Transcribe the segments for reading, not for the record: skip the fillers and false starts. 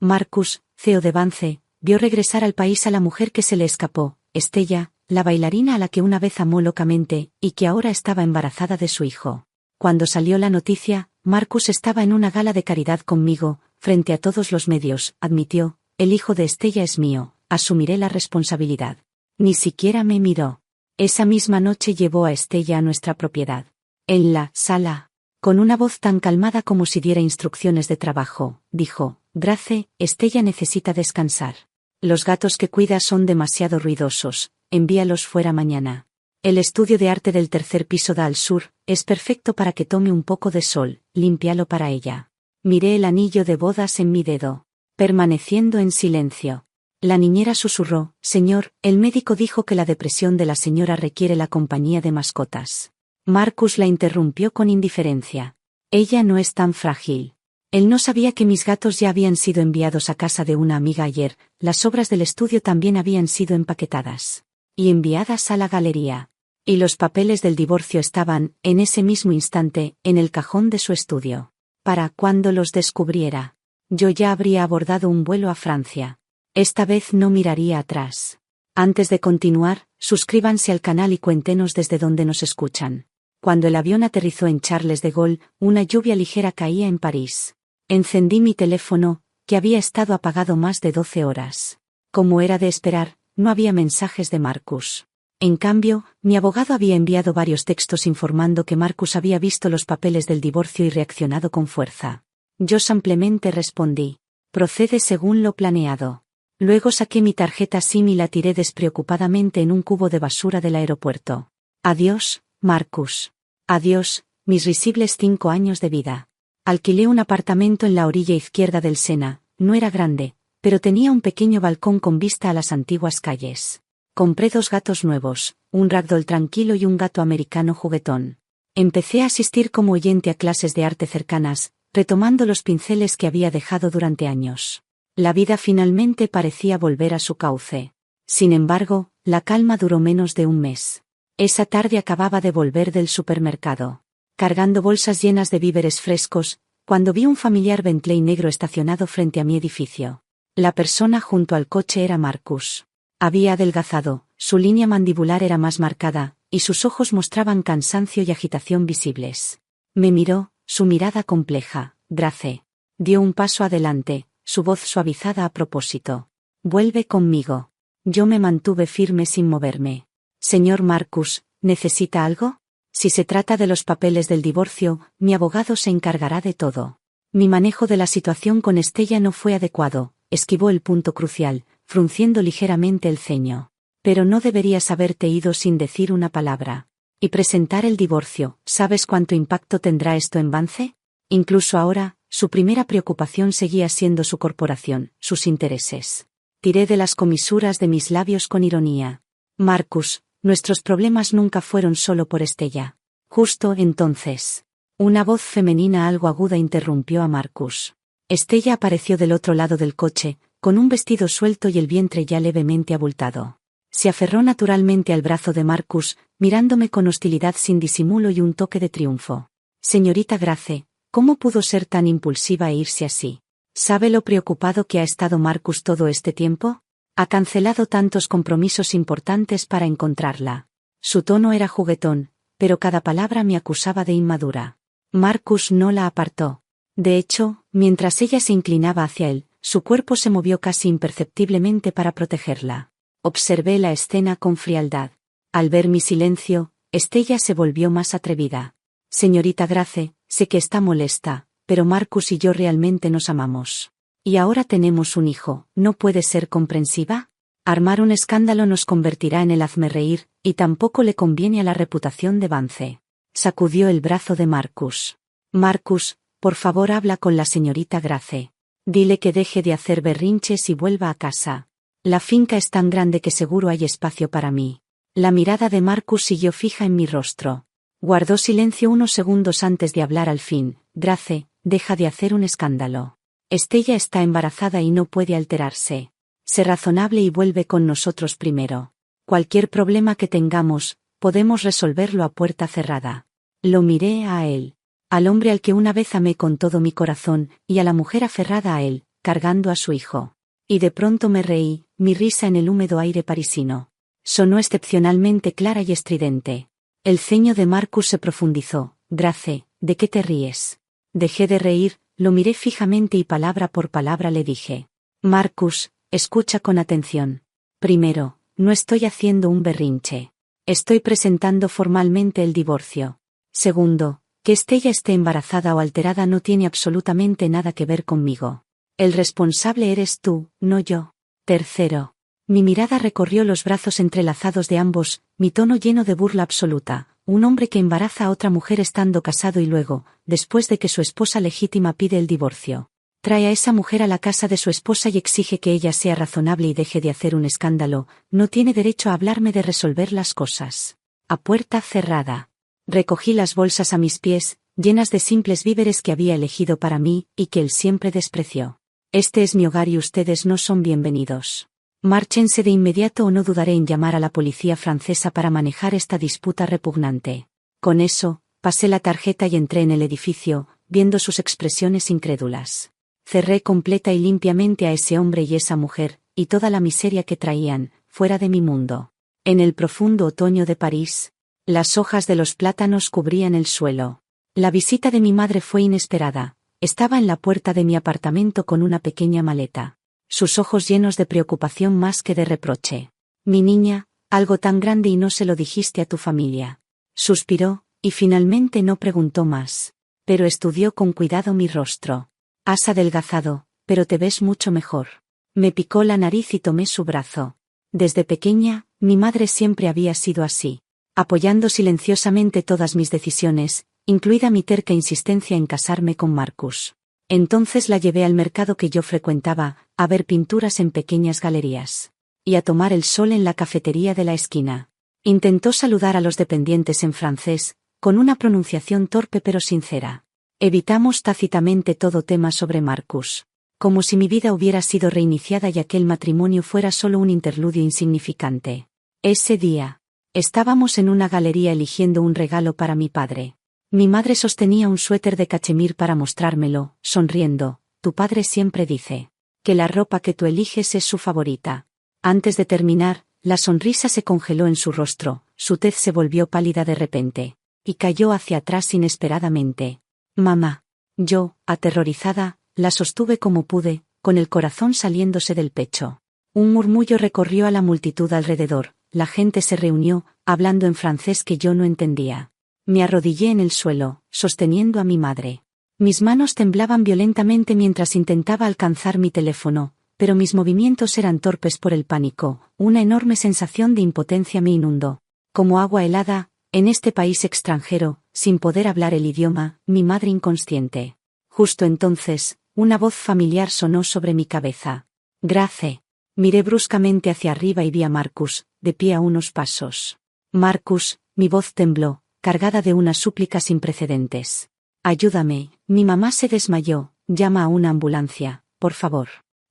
Marcus, CEO de Vance, vio regresar al país a la mujer que se le escapó, Estella, la bailarina a la que una vez amó locamente, y que ahora estaba embarazada de su hijo. Cuando salió la noticia, Marcus estaba en una gala de caridad conmigo, frente a todos los medios, admitió, el hijo de Estella es mío, asumiré la responsabilidad. Ni siquiera me miró. Esa misma noche llevó a Estella a nuestra propiedad. En la sala, con una voz tan calmada como si diera instrucciones de trabajo, dijo, Grace, Estella necesita descansar. Los gatos que cuida son demasiado ruidosos, envíalos fuera mañana. El estudio de arte del tercer piso da al sur, es perfecto para que tome un poco de sol, límpialo para ella. Miré el anillo de bodas en mi dedo, permaneciendo en silencio. La niñera susurró, Señor, el médico dijo que la depresión de la señora requiere la compañía de mascotas. Marcus la interrumpió con indiferencia. Ella no es tan frágil. Él no sabía que mis gatos ya habían sido enviados a casa de una amiga ayer, las obras del estudio también habían sido empaquetadas y enviadas a la galería. Y los papeles del divorcio estaban, en ese mismo instante, en el cajón de su estudio. Para cuando los descubriera, yo ya habría abordado un vuelo a Francia. Esta vez no miraría atrás. Antes de continuar, suscríbanse al canal y cuéntenos desde dónde nos escuchan. Cuando el avión aterrizó en Charles de Gaulle, una lluvia ligera caía en París. Encendí mi teléfono, que había estado apagado más de 12 horas. Como era de esperar, no había mensajes de Marcus. En cambio, mi abogado había enviado varios textos informando que Marcus había visto los papeles del divorcio y reaccionado con fuerza. Yo simplemente respondí. Procede según lo planeado. Luego saqué mi tarjeta SIM y la tiré despreocupadamente en un cubo de basura del aeropuerto. Adiós, Marcus. Adiós, mis risibles 5 años de vida. Alquilé un apartamento en la orilla izquierda del Sena, no era grande, pero tenía un pequeño balcón con vista a las antiguas calles. Compré 2 gatos nuevos, un ragdoll tranquilo y un gato americano juguetón. Empecé a asistir como oyente a clases de arte cercanas, retomando los pinceles que había dejado durante años. La vida finalmente parecía volver a su cauce. Sin embargo, la calma duró menos de un mes. Esa tarde acababa de volver del supermercado, cargando bolsas llenas de víveres frescos, cuando vi un familiar Bentley negro estacionado frente a mi edificio. La persona junto al coche era Marcus. Había adelgazado, su línea mandibular era más marcada, y sus ojos mostraban cansancio y agitación visibles. Me miró, su mirada compleja. Grace. Dio un paso adelante, su voz suavizada a propósito. Vuelve conmigo. Yo me mantuve firme sin moverme. Señor Marcus, ¿necesita algo? Si se trata de los papeles del divorcio, mi abogado se encargará de todo. Mi manejo de la situación con Estella no fue adecuado, esquivó el punto crucial, frunciendo ligeramente el ceño. Pero no deberías haberte ido sin decir una palabra. Y presentar el divorcio, ¿sabes cuánto impacto tendrá esto en Vance? Incluso ahora, su primera preocupación seguía siendo su corporación, sus intereses. Tiré de las comisuras de mis labios con ironía. Marcus, nuestros problemas nunca fueron solo por Estella. Justo entonces, una voz femenina algo aguda interrumpió a Marcus. Estella apareció del otro lado del coche, con un vestido suelto y el vientre ya levemente abultado. Se aferró naturalmente al brazo de Marcus, mirándome con hostilidad sin disimulo y un toque de triunfo. Señorita Grace, ¿cómo pudo ser tan impulsiva e irse así? ¿Sabe lo preocupado que ha estado Marcus todo este tiempo? Ha cancelado tantos compromisos importantes para encontrarla. Su tono era juguetón, pero cada palabra me acusaba de inmadura. Marcus no la apartó. De hecho, mientras ella se inclinaba hacia él, su cuerpo se movió casi imperceptiblemente para protegerla. Observé la escena con frialdad. Al ver mi silencio, Estella se volvió más atrevida. Señorita Grace, sé que está molesta, pero Marcus y yo realmente nos amamos. Y ahora tenemos un hijo, ¿no puede ser comprensiva? Armar un escándalo nos convertirá en el hazmerreír, y tampoco le conviene a la reputación de Vance. Sacudió el brazo de Marcus. Marcus, por favor habla con la señorita Grace. Dile que deje de hacer berrinches y vuelva a casa. La finca es tan grande que seguro hay espacio para mí. La mirada de Marcus siguió fija en mi rostro. Guardó silencio unos segundos antes de hablar al fin. Grace, deja de hacer un escándalo. Estella está embarazada y no puede alterarse. Sé razonable y vuelve con nosotros primero. Cualquier problema que tengamos, podemos resolverlo a puerta cerrada. Lo miré a él. Al hombre al que una vez amé con todo mi corazón, y a la mujer aferrada a él, cargando a su hijo. Y de pronto me reí, mi risa en el húmedo aire parisino. Sonó excepcionalmente clara y estridente. El ceño de Marcus se profundizó. Grace, ¿de qué te ríes? Dejé de reír, lo miré fijamente y palabra por palabra le dije. Marcus, escucha con atención. Primero, no estoy haciendo un berrinche. Estoy presentando formalmente el divorcio. Segundo, que Estella esté embarazada o alterada no tiene absolutamente nada que ver conmigo. El responsable eres tú, no yo. Tercero. Mi mirada recorrió los brazos entrelazados de ambos, mi tono lleno de burla absoluta. Un hombre que embaraza a otra mujer estando casado y luego, después de que su esposa legítima pide el divorcio, trae a esa mujer a la casa de su esposa y exige que ella sea razonable y deje de hacer un escándalo, no tiene derecho a hablarme de resolver las cosas. A puerta cerrada. Recogí las bolsas a mis pies, llenas de simples víveres que había elegido para mí, y que él siempre despreció. Este es mi hogar y ustedes no son bienvenidos. Márchense de inmediato o no dudaré en llamar a la policía francesa para manejar esta disputa repugnante. Con eso, pasé la tarjeta y entré en el edificio, viendo sus expresiones incrédulas. Cerré completa y limpiamente a ese hombre y esa mujer, y toda la miseria que traían, fuera de mi mundo. En el profundo otoño de París, las hojas de los plátanos cubrían el suelo. La visita de mi madre fue inesperada. Estaba en la puerta de mi apartamento con una pequeña maleta. Sus ojos llenos de preocupación más que de reproche. Mi niña, algo tan grande y no se lo dijiste a tu familia. Suspiró, y finalmente no preguntó más. Pero estudió con cuidado mi rostro. Has adelgazado, pero te ves mucho mejor. Me picó la nariz y tomé su brazo. Desde pequeña, mi madre siempre había sido así. Apoyando silenciosamente todas mis decisiones, incluida mi terca insistencia en casarme con Marcus. Entonces la llevé al mercado que yo frecuentaba, a ver pinturas en pequeñas galerías. Y a tomar el sol en la cafetería de la esquina. Intentó saludar a los dependientes en francés, con una pronunciación torpe pero sincera. Evitamos tácitamente todo tema sobre Marcus. Como si mi vida hubiera sido reiniciada y aquel matrimonio fuera solo un interludio insignificante. Ese día, estábamos en una galería eligiendo un regalo para mi padre. Mi madre sostenía un suéter de cachemir para mostrármelo, sonriendo. Tu padre siempre dice que la ropa que tú eliges es su favorita. Antes de terminar, la sonrisa se congeló en su rostro, su tez se volvió pálida de repente, y cayó hacia atrás inesperadamente. Mamá. Yo, aterrorizada, la sostuve como pude, con el corazón saliéndose del pecho. Un murmullo recorrió a la multitud alrededor, la gente se reunió, hablando en francés que yo no entendía. Me arrodillé en el suelo, sosteniendo a mi madre. Mis manos temblaban violentamente mientras intentaba alcanzar mi teléfono, pero mis movimientos eran torpes por el pánico, una enorme sensación de impotencia me inundó. Como agua helada, en este país extranjero, sin poder hablar el idioma, mi madre inconsciente. Justo entonces, una voz familiar sonó sobre mi cabeza. Grace. Miré bruscamente hacia arriba y vi a Marcus, de pie a unos pasos. Marcus, mi voz tembló, cargada de una súplica sin precedentes. Ayúdame, mi mamá se desmayó, llama a una ambulancia, por favor.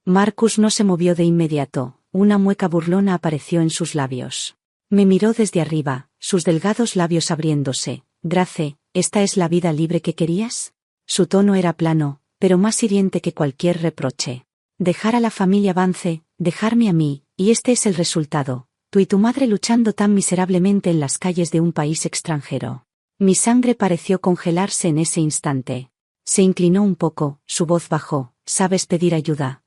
Marcus no se movió de inmediato, una mueca burlona apareció en sus labios. Me miró desde arriba, sus delgados labios abriéndose. Grace, ¿esta es la vida libre que querías? Su tono era plano, pero más hiriente que cualquier reproche. Dejar a la familia Vance, dejarme a mí, y este es el resultado. Tú y tu madre luchando tan miserablemente en las calles de un país extranjero. Mi sangre pareció congelarse en ese instante. Se inclinó un poco, su voz bajó. ¿Sabes pedir ayuda?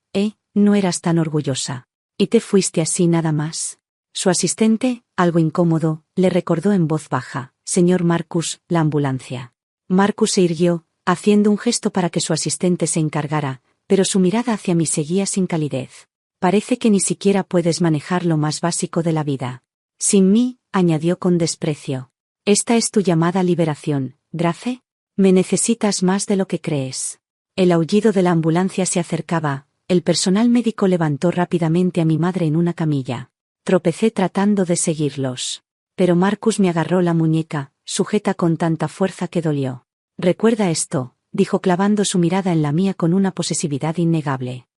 No eras tan orgullosa. ¿Y te fuiste así nada más? Su asistente, algo incómodo, le recordó en voz baja. Señor Marcus, la ambulancia. Marcus se irguió, haciendo un gesto para que su asistente se encargara, pero su mirada hacia mí seguía sin calidez. Parece que ni siquiera puedes manejar lo más básico de la vida. Sin mí, añadió con desprecio. Esta es tu llamada liberación, Grace. Me necesitas más de lo que crees. El aullido de la ambulancia se acercaba, el personal médico levantó rápidamente a mi madre en una camilla. Tropecé tratando de seguirlos. Pero Marcus me agarró la muñeca, sujeta con tanta fuerza que dolió. Recuerda esto, dijo clavando su mirada en la mía con una posesividad innegable.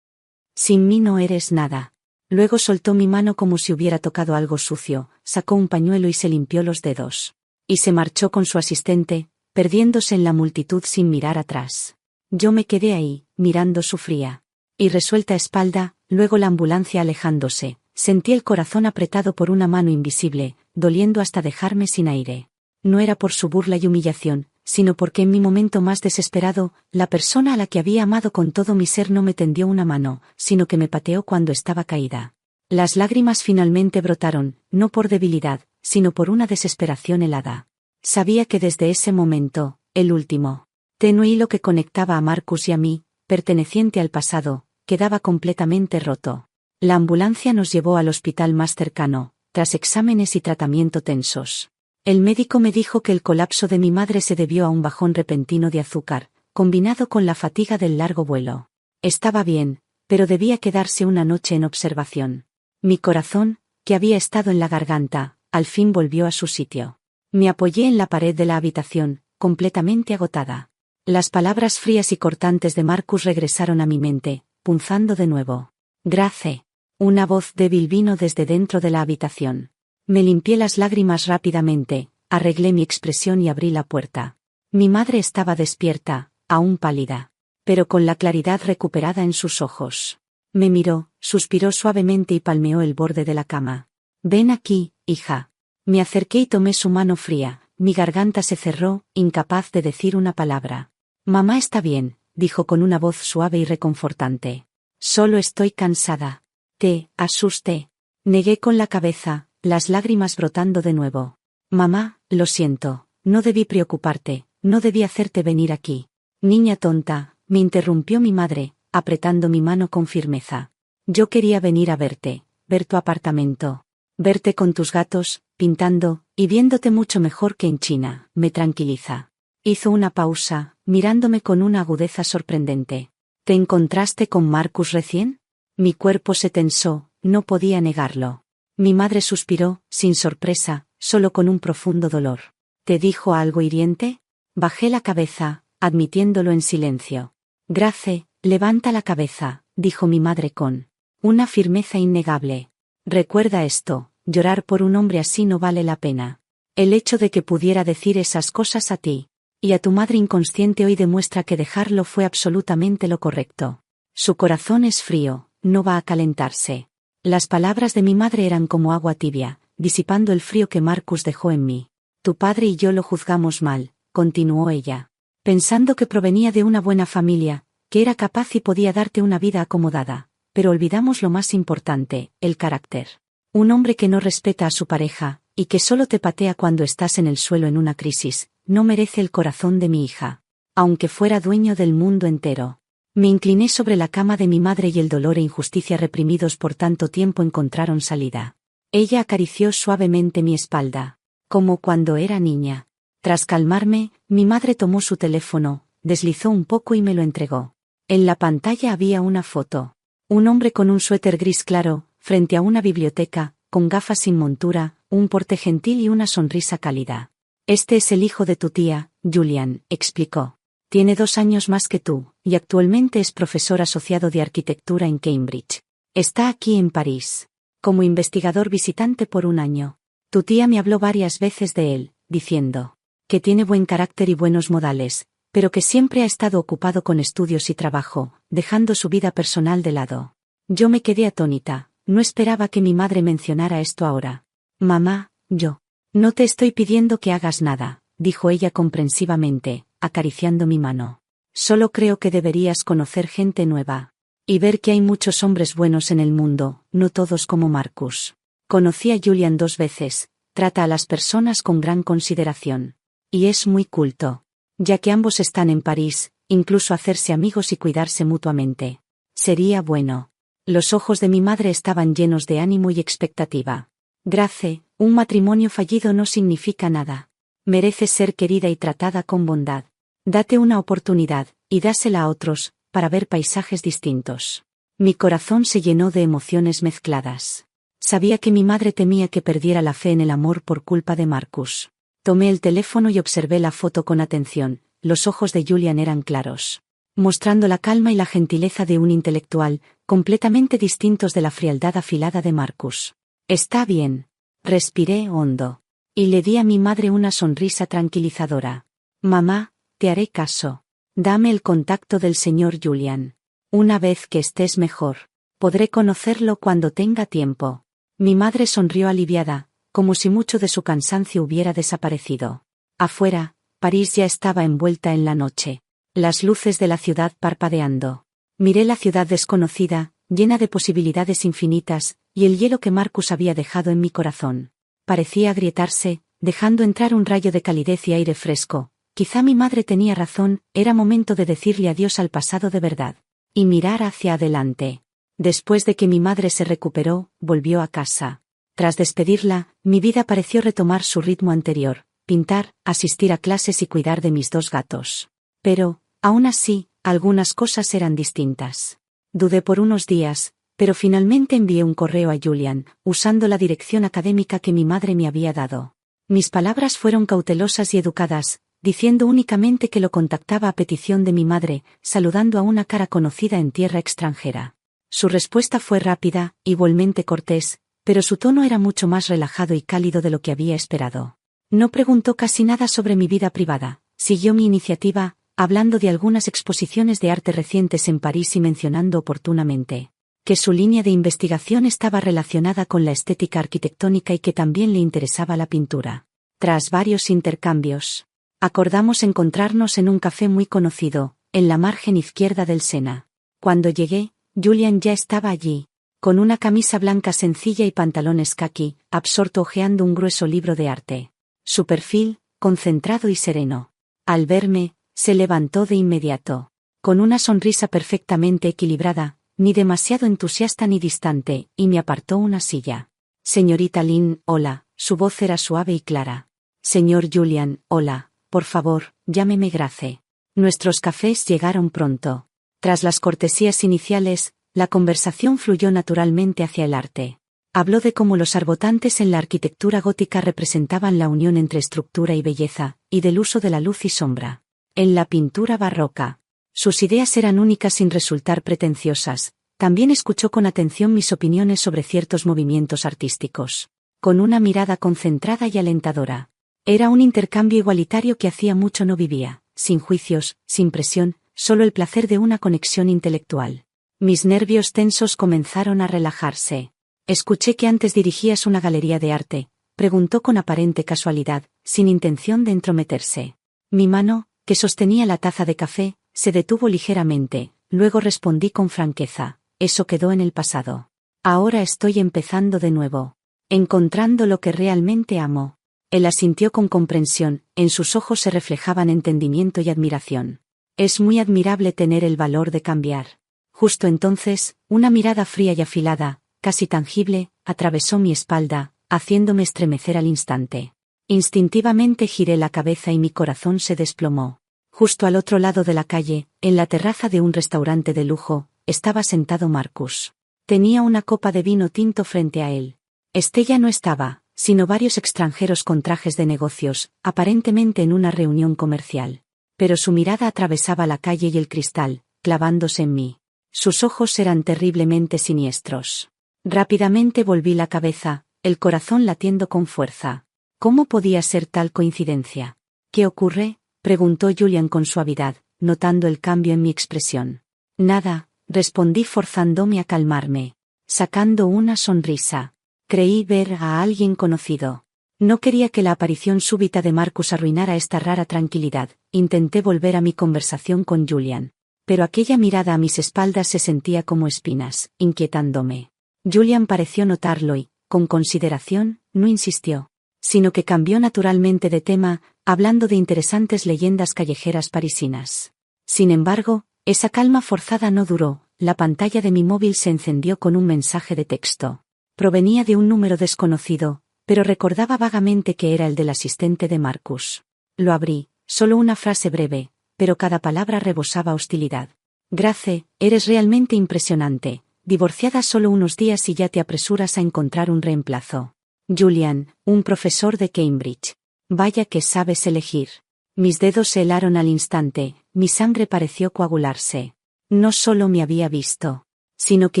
Sin mí no eres nada. Luego soltó mi mano como si hubiera tocado algo sucio, sacó un pañuelo y se limpió los dedos. Y se marchó con su asistente, perdiéndose en la multitud sin mirar atrás. Yo me quedé ahí, mirando su fría Y resuelta espalda, luego la ambulancia alejándose. Sentí el corazón apretado por una mano invisible, doliendo hasta dejarme sin aire. No era por su burla y humillación, sino porque en mi momento más desesperado, la persona a la que había amado con todo mi ser no me tendió una mano, sino que me pateó cuando estaba caída. Las lágrimas finalmente brotaron, no por debilidad, sino por una desesperación helada. Sabía que desde ese momento, el último tenue hilo que conectaba a Marcus y a mí, perteneciente al pasado, quedaba completamente roto. La ambulancia nos llevó al hospital más cercano, tras exámenes y tratamiento tensos. El médico me dijo que el colapso de mi madre se debió a un bajón repentino de azúcar, combinado con la fatiga del largo vuelo. Estaba bien, pero debía quedarse una noche en observación. Mi corazón, que había estado en la garganta, al fin volvió a su sitio. Me apoyé en la pared de la habitación, completamente agotada. Las palabras frías y cortantes de Marcus regresaron a mi mente, punzando de nuevo. Grace. Una voz débil vino desde dentro de la habitación. Me limpié las lágrimas rápidamente, arreglé mi expresión y abrí la puerta. Mi madre estaba despierta, aún pálida, pero con la claridad recuperada en sus ojos. Me miró, suspiró suavemente y palmeó el borde de la cama. Ven aquí, hija. Me acerqué y tomé su mano fría, mi garganta se cerró, incapaz de decir una palabra. Mamá está bien, dijo con una voz suave y reconfortante. Solo estoy cansada. Te asusté. Negué con la cabeza, las lágrimas brotando de nuevo. Mamá, lo siento, no debí preocuparte, no debí hacerte venir aquí. Niña tonta, me interrumpió mi madre, apretando mi mano con firmeza. Yo quería venir a verte, ver tu apartamento. Verte con tus gatos, pintando, y viéndote mucho mejor que en China, me tranquiliza. Hizo una pausa, mirándome con una agudeza sorprendente. ¿Te encontraste con Marcus recién? Mi cuerpo se tensó, no podía negarlo. Mi madre suspiró, sin sorpresa, solo con un profundo dolor. ¿Te dijo algo hiriente? Bajé la cabeza, admitiéndolo en silencio. Grace, levanta la cabeza, dijo mi madre con una firmeza innegable. Recuerda esto, llorar por un hombre así no vale la pena. El hecho de que pudiera decir esas cosas a ti y a tu madre inconsciente hoy demuestra que dejarlo fue absolutamente lo correcto. Su corazón es frío, no va a calentarse. Las palabras de mi madre eran como agua tibia, disipando el frío que Marcus dejó en mí. Tu padre y yo lo juzgamos mal, continuó ella. Pensando que provenía de una buena familia, que era capaz y podía darte una vida acomodada, pero olvidamos lo más importante, el carácter. Un hombre que no respeta a su pareja, y que solo te patea cuando estás en el suelo en una crisis, no merece el corazón de mi hija. Aunque fuera dueño del mundo entero. Me incliné sobre la cama de mi madre y el dolor e injusticia reprimidos por tanto tiempo encontraron salida. Ella acarició suavemente mi espalda, como cuando era niña. Tras calmarme, mi madre tomó su teléfono, deslizó un poco y me lo entregó. En la pantalla había una foto. Un hombre con un suéter gris claro, frente a una biblioteca, con gafas sin montura, un porte gentil y una sonrisa cálida. Este es el hijo de tu tía, Julian, explicó. Tiene 2 años más que tú, y actualmente es profesor asociado de arquitectura en Cambridge. Está aquí en París, como investigador visitante por 1 año. Tu tía me habló varias veces de él, diciendo que tiene buen carácter y buenos modales, pero que siempre ha estado ocupado con estudios y trabajo, dejando su vida personal de lado. Yo me quedé atónita, no esperaba que mi madre mencionara esto ahora. Mamá, yo no te estoy pidiendo que hagas nada, dijo ella comprensivamente, acariciando mi mano. Solo creo que deberías conocer gente nueva. Y ver que hay muchos hombres buenos en el mundo, no todos como Marcus. Conocí a Julian 2 veces, trata a las personas con gran consideración. Y es muy culto. Ya que ambos están en París, incluso hacerse amigos y cuidarse mutuamente. Sería bueno. Los ojos de mi madre estaban llenos de ánimo y expectativa. Grace, un matrimonio fallido no significa nada. Mereces ser querida y tratada con bondad. Date una oportunidad, y dásela a otros, para ver paisajes distintos. Mi corazón se llenó de emociones mezcladas. Sabía que mi madre temía que perdiera la fe en el amor por culpa de Marcus. Tomé el teléfono y observé la foto con atención. Los ojos de Julian eran claros, mostrando la calma y la gentileza de un intelectual, completamente distintos de la frialdad afilada de Marcus. Está bien. Respiré hondo. Y le di a mi madre una sonrisa tranquilizadora. Mamá, te haré caso. Dame el contacto del señor Julian. Una vez que estés mejor. Podré conocerlo cuando tenga tiempo. Mi madre sonrió aliviada, como si mucho de su cansancio hubiera desaparecido. Afuera, París ya estaba envuelta en la noche. Las luces de la ciudad parpadeando. Miré la ciudad desconocida, llena de posibilidades infinitas, y el hielo que Marcus había dejado en mi corazón. Parecía agrietarse, dejando entrar un rayo de calidez y aire fresco. Quizá mi madre tenía razón, era momento de decirle adiós al pasado de verdad. Y mirar hacia adelante. Después de que mi madre se recuperó, volvió a casa. Tras despedirla, mi vida pareció retomar su ritmo anterior, pintar, asistir a clases y cuidar de mis 2 gatos. Pero, aún así, algunas cosas eran distintas. Dudé por unos días, pero finalmente envié un correo a Julian, usando la dirección académica que mi madre me había dado. Mis palabras fueron cautelosas y educadas, diciendo únicamente que lo contactaba a petición de mi madre, saludando a una cara conocida en tierra extranjera. Su respuesta fue rápida, igualmente cortés, pero su tono era mucho más relajado y cálido de lo que había esperado. No preguntó casi nada sobre mi vida privada, siguió mi iniciativa, hablando de algunas exposiciones de arte recientes en París y mencionando oportunamente que su línea de investigación estaba relacionada con la estética arquitectónica y que también le interesaba la pintura. Tras varios intercambios, acordamos encontrarnos en un café muy conocido, en la margen izquierda del Sena. Cuando llegué, Julian ya estaba allí, con una camisa blanca sencilla y pantalones caqui, absorto hojeando un grueso libro de arte. Su perfil, concentrado y sereno. Al verme, se levantó de inmediato. Con una sonrisa perfectamente equilibrada, ni demasiado entusiasta ni distante, y me apartó una silla. Señorita Lynn, hola, su voz era suave y clara. Señor Julian, hola, por favor, llámeme Grace. Nuestros cafés llegaron pronto. Tras las cortesías iniciales, la conversación fluyó naturalmente hacia el arte. Habló de cómo los arbotantes en la arquitectura gótica representaban la unión entre estructura y belleza, y del uso de la luz y sombra. En la pintura barroca, sus ideas eran únicas sin resultar pretenciosas. También escuchó con atención mis opiniones sobre ciertos movimientos artísticos. Con una mirada concentrada y alentadora. Era un intercambio igualitario que hacía mucho no vivía, sin juicios, sin presión, solo el placer de una conexión intelectual. Mis nervios tensos comenzaron a relajarse. Escuché que antes dirigías una galería de arte, preguntó con aparente casualidad, sin intención de entrometerse. Mi mano, que sostenía la taza de café, se detuvo ligeramente, luego respondí con franqueza, eso quedó en el pasado. Ahora estoy empezando de nuevo. Encontrando lo que realmente amo. Él asintió con comprensión, en sus ojos se reflejaban entendimiento y admiración. Es muy admirable tener el valor de cambiar. Justo entonces, una mirada fría y afilada, casi tangible, atravesó mi espalda, haciéndome estremecer al instante. Instintivamente giré la cabeza y mi corazón se desplomó. Justo al otro lado de la calle, en la terraza de un restaurante de lujo, estaba sentado Marcus. Tenía una copa de vino tinto frente a él. Estella no estaba, sino varios extranjeros con trajes de negocios, aparentemente en una reunión comercial. Pero su mirada atravesaba la calle y el cristal, clavándose en mí. Sus ojos eran terriblemente siniestros. Rápidamente volví la cabeza, el corazón latiendo con fuerza. ¿Cómo podía ser tal coincidencia? ¿Qué ocurre?, preguntó Julian con suavidad, notando el cambio en mi expresión. Nada, respondí forzándome a calmarme. Sacando una sonrisa. Creí ver a alguien conocido. No quería que la aparición súbita de Marcus arruinara esta rara tranquilidad. Intenté volver a mi conversación con Julian. Pero aquella mirada a mis espaldas se sentía como espinas, inquietándome. Julian pareció notarlo y, con consideración, no insistió, sino que cambió naturalmente de tema, hablando de interesantes leyendas callejeras parisinas. Sin embargo, esa calma forzada no duró, la pantalla de mi móvil se encendió con un mensaje de texto. Provenía de un número desconocido, pero recordaba vagamente que era el del asistente de Marcus. Lo abrí, solo una frase breve, pero cada palabra rebosaba hostilidad. Grace, eres realmente impresionante, divorciada solo unos días y ya te apresuras a encontrar un reemplazo. Julian, un profesor de Cambridge. Vaya que sabes elegir. Mis dedos se helaron al instante, mi sangre pareció coagularse. No solo me había visto, sino que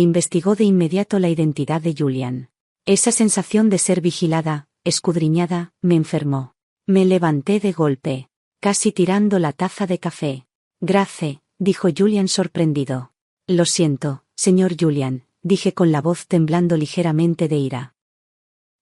investigó de inmediato la identidad de Julian. Esa sensación de ser vigilada, escudriñada, me enfermó. Me levanté de golpe, casi tirando la taza de café. Grace, dijo Julian sorprendido. Lo siento, señor Julian, dije con la voz temblando ligeramente de ira.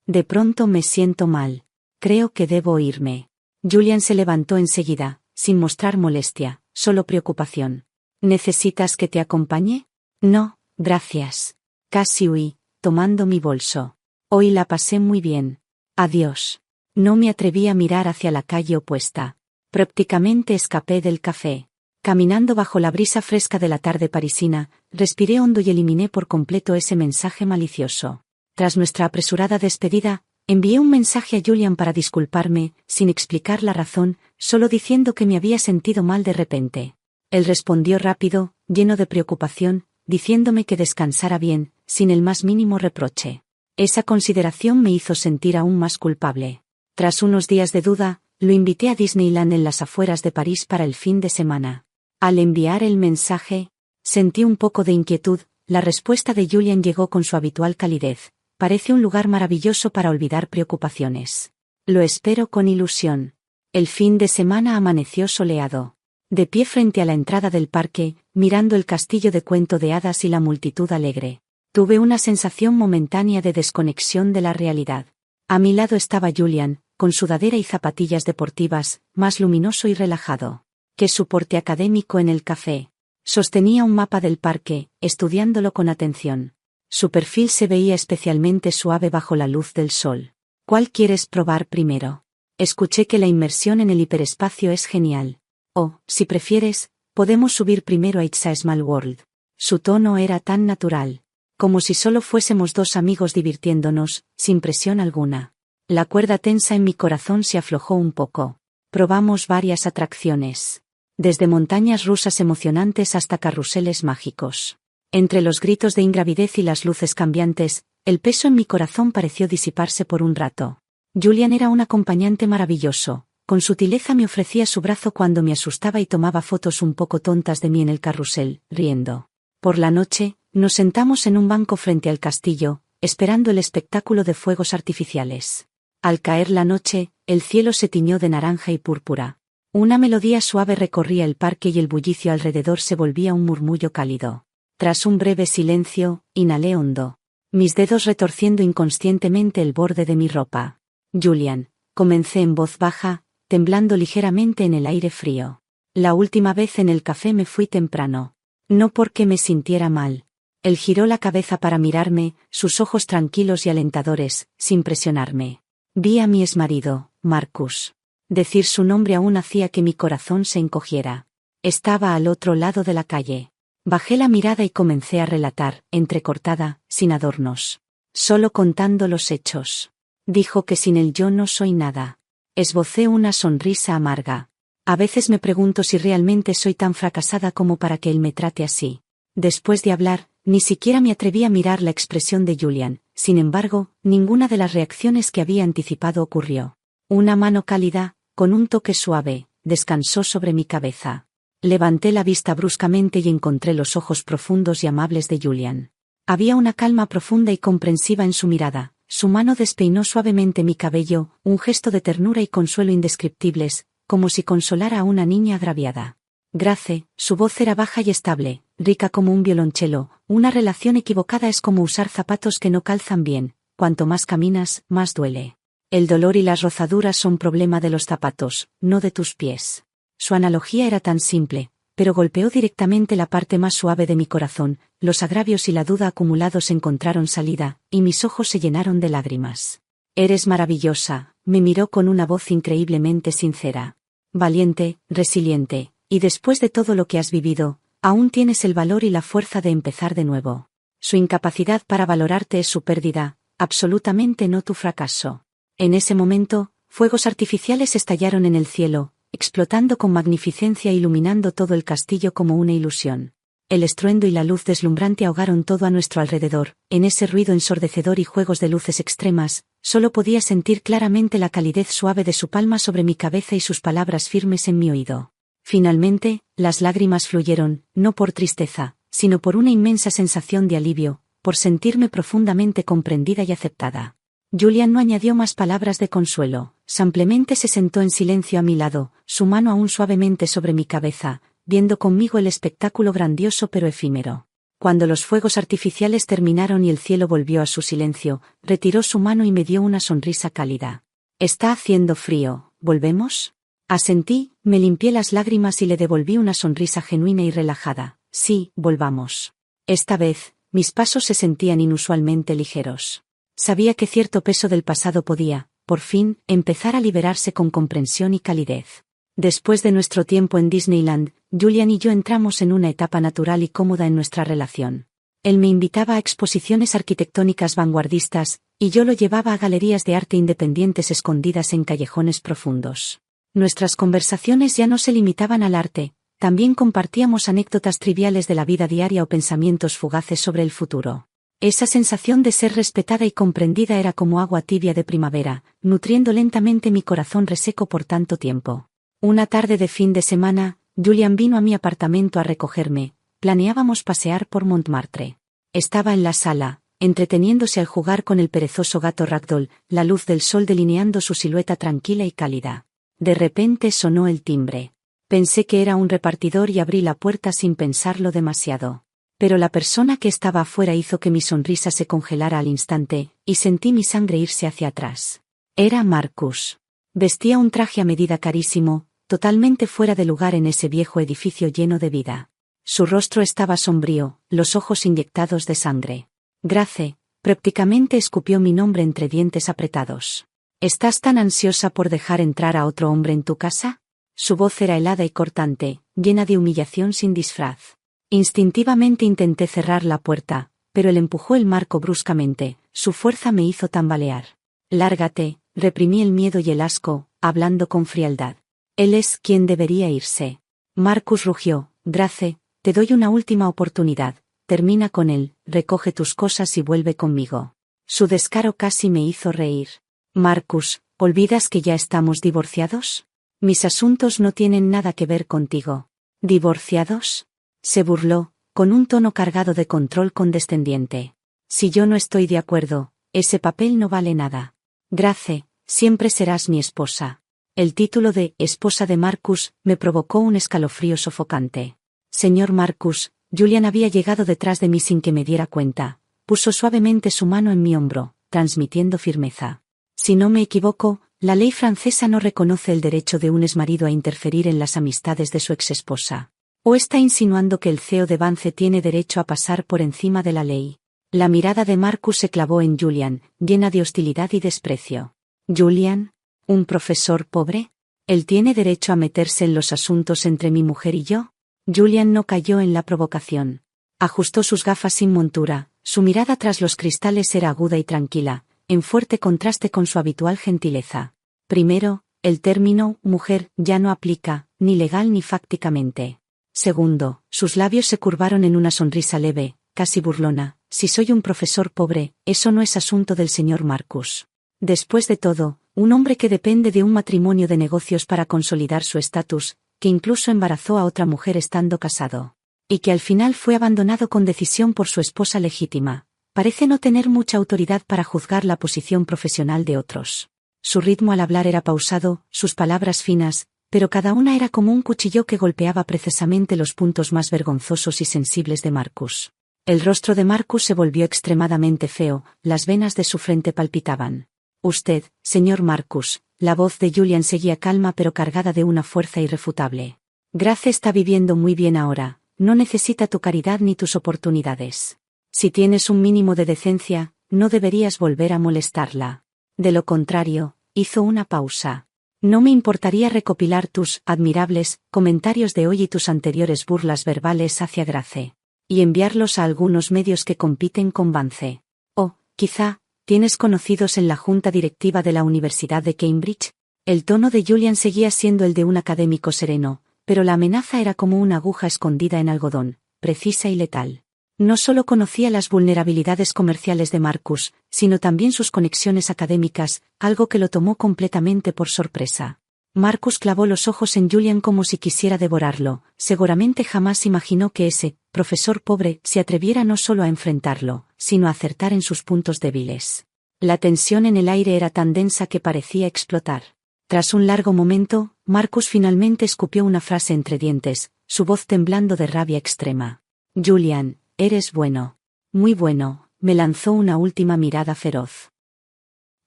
De pronto me siento mal. Creo que debo irme. Julian se levantó enseguida, sin mostrar molestia, solo preocupación. ¿Necesitas que te acompañe? No, gracias. Casi huí, tomando mi bolso. Hoy la pasé muy bien. Adiós. No me atreví a mirar hacia la calle opuesta. Prácticamente escapé del café. Caminando bajo la brisa fresca de la tarde parisina, respiré hondo y eliminé por completo ese mensaje malicioso. Tras nuestra apresurada despedida, envié un mensaje a Julian para disculparme, sin explicar la razón, solo diciendo que me había sentido mal de repente. Él respondió rápido, lleno de preocupación, diciéndome que descansara bien, sin el más mínimo reproche. Esa consideración me hizo sentir aún más culpable. Tras unos días de duda, lo invité a Disneyland en las afueras de París para el fin de semana. Al enviar el mensaje, sentí un poco de inquietud. La respuesta de Julian llegó con su habitual calidez. Parece un lugar maravilloso para olvidar preocupaciones. Lo espero con ilusión. El fin de semana amaneció soleado. De pie frente a la entrada del parque, mirando el castillo de cuento de hadas y la multitud alegre, tuve una sensación momentánea de desconexión de la realidad. A mi lado estaba Julian, con sudadera y zapatillas deportivas, más luminoso y relajado que su porte académico en el café. Sostenía un mapa del parque, estudiándolo con atención. Su perfil se veía especialmente suave bajo la luz del sol. ¿Cuál quieres probar primero? Escuché que la inmersión en el hiperespacio es genial. O, si prefieres, podemos subir primero a It's a Small World. Su tono era tan natural, como si solo fuésemos dos amigos divirtiéndonos, sin presión alguna. La cuerda tensa en mi corazón se aflojó un poco. Probamos varias atracciones. Desde montañas rusas emocionantes hasta carruseles mágicos. Entre los gritos de ingravidez y las luces cambiantes, el peso en mi corazón pareció disiparse por un rato. Julian era un acompañante maravilloso. Con sutileza me ofrecía su brazo cuando me asustaba y tomaba fotos un poco tontas de mí en el carrusel, riendo. Por la noche, nos sentamos en un banco frente al castillo, esperando el espectáculo de fuegos artificiales. Al caer la noche, el cielo se tiñó de naranja y púrpura. Una melodía suave recorría el parque y el bullicio alrededor se volvía un murmullo cálido. Tras un breve silencio, inhalé hondo, mis dedos retorciendo inconscientemente el borde de mi ropa. Julian, comencé en voz baja, temblando ligeramente en el aire frío. La última vez en el café me fui temprano. No porque me sintiera mal. Él giró la cabeza para mirarme, sus ojos tranquilos y alentadores, sin presionarme. Vi a mi exmarido, Marcus. Decir su nombre aún hacía que mi corazón se encogiera. Estaba al otro lado de la calle. Bajé la mirada y comencé a relatar, entrecortada, sin adornos. Solo contando los hechos. Dijo que sin él yo no soy nada. Esbocé una sonrisa amarga. A veces me pregunto si realmente soy tan fracasada como para que él me trate así. Después de hablar, ni siquiera me atreví a mirar la expresión de Julian. Sin embargo, ninguna de las reacciones que había anticipado ocurrió. Una mano cálida, con un toque suave, descansó sobre mi cabeza. Levanté la vista bruscamente y encontré los ojos profundos y amables de Julian. Había una calma profunda y comprensiva en su mirada. Su mano despeinó suavemente mi cabello, un gesto de ternura y consuelo indescriptibles, como si consolara a una niña agraviada. Grace, su voz era baja y estable, rica como un violonchelo. Una relación equivocada es como usar zapatos que no calzan bien. Cuanto más caminas, más duele. El dolor y las rozaduras son problema de los zapatos, no de tus pies. Su analogía era tan simple, pero golpeó directamente la parte más suave de mi corazón. Los agravios y la duda acumulados encontraron salida, y mis ojos se llenaron de lágrimas. Eres maravillosa, me miró con una voz increíblemente sincera. Valiente, resiliente, y después de todo lo que has vivido, aún tienes el valor y la fuerza de empezar de nuevo. Su incapacidad para valorarte es su pérdida, absolutamente no tu fracaso. En ese momento, fuegos artificiales estallaron en el cielo, explotando con magnificencia e iluminando todo el castillo como una ilusión. El estruendo y la luz deslumbrante ahogaron todo a nuestro alrededor. En ese ruido ensordecedor y juegos de luces extremas, solo podía sentir claramente la calidez suave de su palma sobre mi cabeza y sus palabras firmes en mi oído. Finalmente, las lágrimas fluyeron, no por tristeza, sino por una inmensa sensación de alivio, por sentirme profundamente comprendida y aceptada. Julian no añadió más palabras de consuelo, simplemente se sentó en silencio a mi lado, su mano aún suavemente sobre mi cabeza, viendo conmigo el espectáculo grandioso pero efímero. Cuando los fuegos artificiales terminaron y el cielo volvió a su silencio, retiró su mano y me dio una sonrisa cálida. «Está haciendo frío, ¿volvemos?» Asentí, me limpié las lágrimas y le devolví una sonrisa genuina y relajada. «Sí, volvamos». Esta vez, mis pasos se sentían inusualmente ligeros. Sabía que cierto peso del pasado podía, por fin, empezar a liberarse con comprensión y calidez. Después de nuestro tiempo en Disneyland, Julian y yo entramos en una etapa natural y cómoda en nuestra relación. Él me invitaba a exposiciones arquitectónicas vanguardistas, y yo lo llevaba a galerías de arte independientes escondidas en callejones profundos. Nuestras conversaciones ya no se limitaban al arte, también compartíamos anécdotas triviales de la vida diaria o pensamientos fugaces sobre el futuro. Esa sensación de ser respetada y comprendida era como agua tibia de primavera, nutriendo lentamente mi corazón reseco por tanto tiempo. Una tarde de fin de semana, Julian vino a mi apartamento a recogerme. Planeábamos pasear por Montmartre. Estaba en la sala, entreteniéndose al jugar con el perezoso gato Ragdoll, la luz del sol delineando su silueta tranquila y cálida. De repente sonó el timbre. Pensé que era un repartidor y abrí la puerta sin pensarlo demasiado. Pero la persona que estaba afuera hizo que mi sonrisa se congelara al instante, y sentí mi sangre irse hacia atrás. Era Marcus. Vestía un traje a medida carísimo, totalmente fuera de lugar en ese viejo edificio lleno de vida. Su rostro estaba sombrío, los ojos inyectados de sangre. Grace, prácticamente escupió mi nombre entre dientes apretados. ¿Estás tan ansiosa por dejar entrar a otro hombre en tu casa? Su voz era helada y cortante, llena de humillación sin disfraz. Instintivamente intenté cerrar la puerta, pero él empujó el marco bruscamente, su fuerza me hizo tambalear. Lárgate, reprimí el miedo y el asco, hablando con frialdad. Él es quien debería irse. Marcus rugió. Grace, te doy una última oportunidad, termina con él, recoge tus cosas y vuelve conmigo. Su descaro casi me hizo reír. Marcus, ¿olvidas que ya estamos divorciados? Mis asuntos no tienen nada que ver contigo. ¿Divorciados? Se burló, con un tono cargado de control condescendiente. Si yo no estoy de acuerdo, ese papel no vale nada. Grace, siempre serás mi esposa. El título de esposa de Marcus me provocó un escalofrío sofocante. Señor Marcus, Julian había llegado detrás de mí sin que me diera cuenta. Puso suavemente su mano en mi hombro, transmitiendo firmeza. Si no me equivoco, la ley francesa no reconoce el derecho de un exmarido a interferir en las amistades de su exesposa. ¿O está insinuando que el CEO de Vance tiene derecho a pasar por encima de la ley? La mirada de Marcus se clavó en Julian, llena de hostilidad y desprecio. ¿Julian? ¿Un profesor pobre? ¿Él tiene derecho a meterse en los asuntos entre mi mujer y yo? Julian no cayó en la provocación. Ajustó sus gafas sin montura, su mirada tras los cristales era aguda y tranquila, en fuerte contraste con su habitual gentileza. Primero, el término mujer ya no aplica, ni legal ni fácticamente. Segundo, sus labios se curvaron en una sonrisa leve, casi burlona. Si soy un profesor pobre, eso no es asunto del señor Marcus. Después de todo, un hombre que depende de un matrimonio de negocios para consolidar su estatus, que incluso embarazó a otra mujer estando casado, y que al final fue abandonado con decisión por su esposa legítima, parece no tener mucha autoridad para juzgar la posición profesional de otros. Su ritmo al hablar era pausado, sus palabras finas, pero cada una era como un cuchillo que golpeaba precisamente los puntos más vergonzosos y sensibles de Marcus. El rostro de Marcus se volvió extremadamente feo, las venas de su frente palpitaban. Usted, señor Marcus, la voz de Julian seguía calma pero cargada de una fuerza irrefutable. Grace está viviendo muy bien ahora, no necesita tu caridad ni tus oportunidades. Si tienes un mínimo de decencia, no deberías volver a molestarla. De lo contrario, hizo una pausa. No me importaría recopilar tus admirables comentarios de hoy y tus anteriores burlas verbales hacia Grace, y enviarlos a algunos medios que compiten con Vance. O, quizá, ¿tienes conocidos en la junta directiva de la Universidad de Cambridge? El tono de Julian seguía siendo el de un académico sereno, pero la amenaza era como una aguja escondida en algodón, precisa y letal. No solo conocía las vulnerabilidades comerciales de Marcus, sino también sus conexiones académicas, algo que lo tomó completamente por sorpresa. Marcus clavó los ojos en Julian como si quisiera devorarlo, seguramente jamás imaginó que ese profesor pobre se atreviera no solo a enfrentarlo, sino a acertar en sus puntos débiles. La tensión en el aire era tan densa que parecía explotar. Tras un largo momento, Marcus finalmente escupió una frase entre dientes, su voz temblando de rabia extrema. Julian, Eres bueno. Muy bueno, me lanzó una última mirada feroz.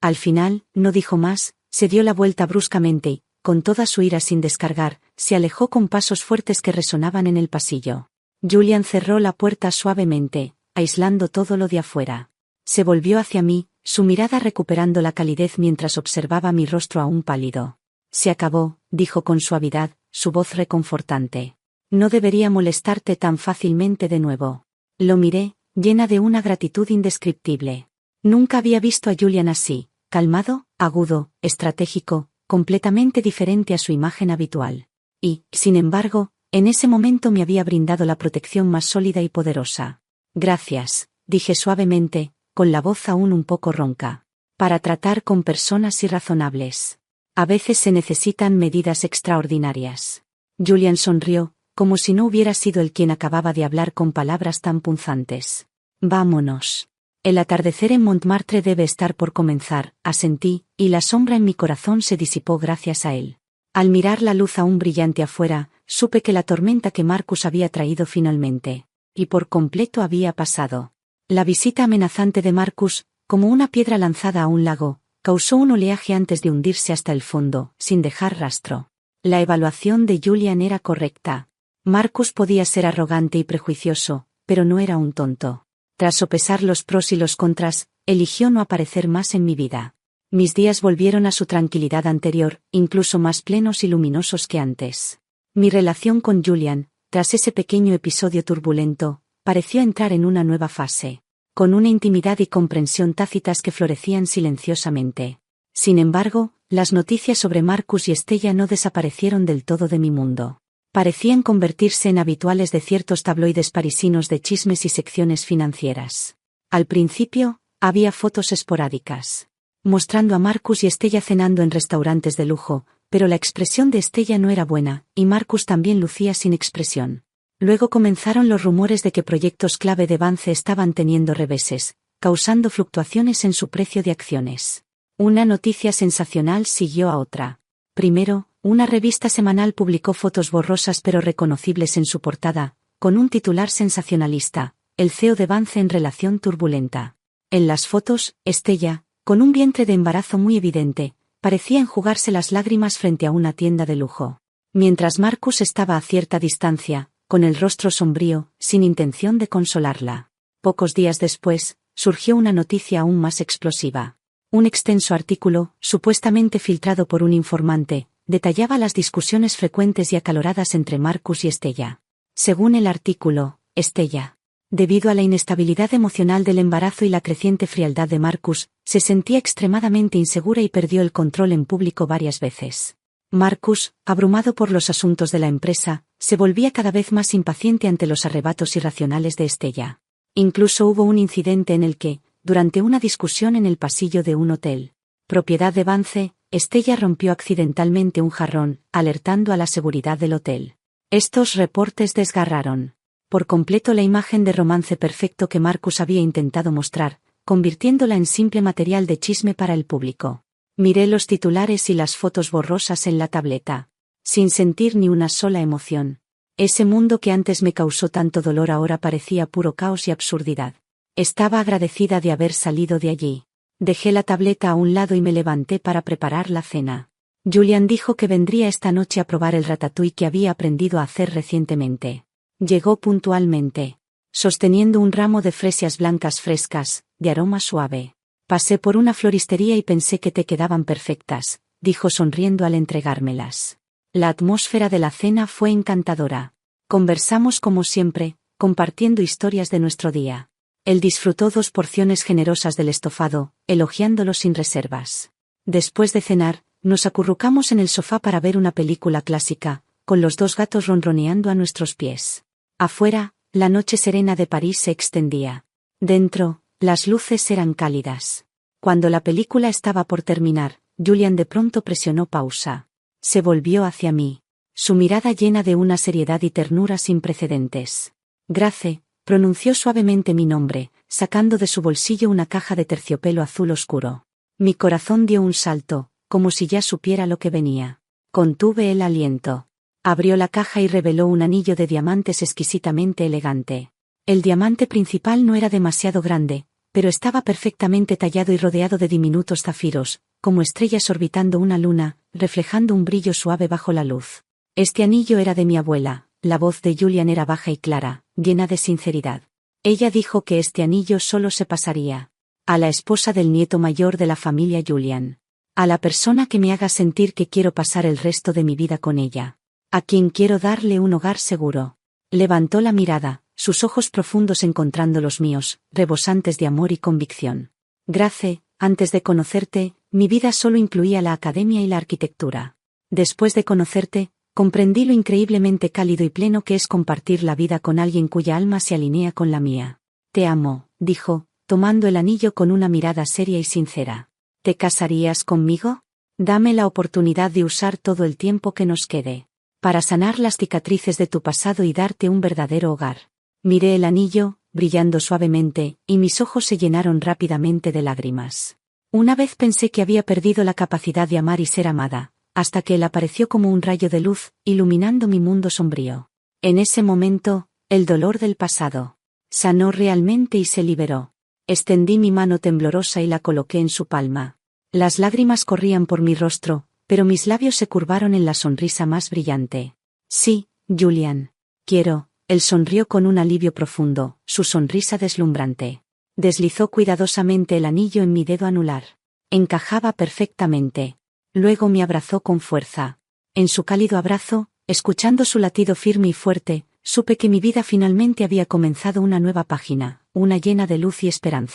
Al final, no dijo más, se dio la vuelta bruscamente y, con toda su ira sin descargar, se alejó con pasos fuertes que resonaban en el pasillo. Julian cerró la puerta suavemente, aislando todo lo de afuera. Se volvió hacia mí, su mirada recuperando la calidez mientras observaba mi rostro aún pálido. Se acabó, dijo con suavidad, su voz reconfortante. No debería molestarte tan fácilmente de nuevo. Lo miré, llena de una gratitud indescriptible. Nunca había visto a Julian así, calmado, agudo, estratégico, completamente diferente a su imagen habitual. Y, sin embargo, en ese momento me había brindado la protección más sólida y poderosa. Gracias, dije suavemente, con la voz aún un poco ronca. Para tratar con personas irrazonables. A veces se necesitan medidas extraordinarias. Julian sonrió, como si no hubiera sido él quien acababa de hablar con palabras tan punzantes. Vámonos. El atardecer en Montmartre debe estar por comenzar, asentí, y la sombra en mi corazón se disipó gracias a él. Al mirar la luz aún brillante afuera, supe que la tormenta que Marcus había traído finalmente, y por completo había pasado. La visita amenazante de Marcus, como una piedra lanzada a un lago, causó un oleaje antes de hundirse hasta el fondo, sin dejar rastro. La evaluación de Julian era correcta. Marcus podía ser arrogante y prejuicioso, pero no era un tonto. Tras sopesar los pros y los contras, eligió no aparecer más en mi vida. Mis días volvieron a su tranquilidad anterior, incluso más plenos y luminosos que antes. Mi relación con Julian, tras ese pequeño episodio turbulento, pareció entrar en una nueva fase, con una intimidad y comprensión tácitas que florecían silenciosamente. Sin embargo, las noticias sobre Marcus y Estella no desaparecieron del todo de mi mundo. Parecían convertirse en habituales de ciertos tabloides parisinos de chismes y secciones financieras. Al principio, había fotos esporádicas, mostrando a Marcus y Estella cenando en restaurantes de lujo, pero la expresión de Estella no era buena, y Marcus también lucía sin expresión. Luego comenzaron los rumores de que proyectos clave de Vance estaban teniendo reveses, causando fluctuaciones en su precio de acciones. Una noticia sensacional siguió a otra. Primero, una revista semanal publicó fotos borrosas pero reconocibles en su portada, con un titular sensacionalista: el CEO de Vance en relación turbulenta. En las fotos, Estella, con un vientre de embarazo muy evidente, parecía enjugarse las lágrimas frente a una tienda de lujo. Mientras Marcus estaba a cierta distancia, con el rostro sombrío, sin intención de consolarla. Pocos días después, surgió una noticia aún más explosiva. Un extenso artículo, supuestamente filtrado por un informante, detallaba las discusiones frecuentes y acaloradas entre Marcus y Estella. Según el artículo, Estella, debido a la inestabilidad emocional del embarazo y la creciente frialdad de Marcus, se sentía extremadamente insegura y perdió el control en público varias veces. Marcus, abrumado por los asuntos de la empresa, se volvía cada vez más impaciente ante los arrebatos irracionales de Estella. Incluso hubo un incidente en el que, durante una discusión en el pasillo de un hotel, propiedad de Vance, Estella rompió accidentalmente un jarrón, alertando a la seguridad del hotel. Estos reportes desgarraron por completo la imagen de romance perfecto que Marcus había intentado mostrar, convirtiéndola en simple material de chisme para el público. Miré los titulares y las fotos borrosas en la tableta, sin sentir ni una sola emoción. Ese mundo que antes me causó tanto dolor ahora parecía puro caos y absurdidad. Estaba agradecida de haber salido de allí. Dejé la tableta a un lado y me levanté para preparar la cena. Julian dijo que vendría esta noche a probar el ratatouille que había aprendido a hacer recientemente. Llegó puntualmente, sosteniendo un ramo de fresias blancas frescas, de aroma suave. Pasé por una floristería y pensé que te quedaban perfectas, dijo sonriendo al entregármelas. La atmósfera de la cena fue encantadora. Conversamos como siempre, compartiendo historias de nuestro día. Él disfrutó 2 porciones generosas del estofado, elogiándolo sin reservas. Después de cenar, nos acurrucamos en el sofá para ver una película clásica, con los 2 gatos ronroneando a nuestros pies. Afuera, la noche serena de París se extendía. Dentro, las luces eran cálidas. Cuando la película estaba por terminar, Julian de pronto presionó pausa. Se volvió hacia mí, su mirada llena de una seriedad y ternura sin precedentes. Grace, pronunció suavemente mi nombre, sacando de su bolsillo una caja de terciopelo azul oscuro. Mi corazón dio un salto, como si ya supiera lo que venía. Contuve el aliento. Abrió la caja y reveló un anillo de diamantes exquisitamente elegante. El diamante principal no era demasiado grande, pero estaba perfectamente tallado y rodeado de diminutos zafiros, como estrellas orbitando una luna, reflejando un brillo suave bajo la luz. Este anillo era de mi abuela. La voz de Julian era baja y clara, llena de sinceridad. Ella dijo que este anillo solo se pasaría a la esposa del nieto mayor de la familia Julian. A la persona que me haga sentir que quiero pasar el resto de mi vida con ella. A quien quiero darle un hogar seguro. Levantó la mirada, sus ojos profundos encontrando los míos, rebosantes de amor y convicción. Grace, antes de conocerte, mi vida solo incluía la academia y la arquitectura. Después de conocerte, comprendí lo increíblemente cálido y pleno que es compartir la vida con alguien cuya alma se alinea con la mía. Te amo, dijo, tomando el anillo con una mirada seria y sincera. ¿Te casarías conmigo? Dame la oportunidad de usar todo el tiempo que nos quede para sanar las cicatrices de tu pasado y darte un verdadero hogar. Miré el anillo, brillando suavemente, y mis ojos se llenaron rápidamente de lágrimas. Una vez pensé que había perdido la capacidad de amar y ser amada, hasta que él apareció como un rayo de luz, iluminando mi mundo sombrío. En ese momento, el dolor del pasado sanó realmente y se liberó. Extendí mi mano temblorosa y la coloqué en su palma. Las lágrimas corrían por mi rostro, pero mis labios se curvaron en la sonrisa más brillante. Sí, Julian. Quiero. Él sonrió con un alivio profundo, su sonrisa deslumbrante. Deslizó cuidadosamente el anillo en mi dedo anular. Encajaba perfectamente. Luego me abrazó con fuerza. En su cálido abrazo, escuchando su latido firme y fuerte, supe que mi vida finalmente había comenzado una nueva página, una llena de luz y esperanza.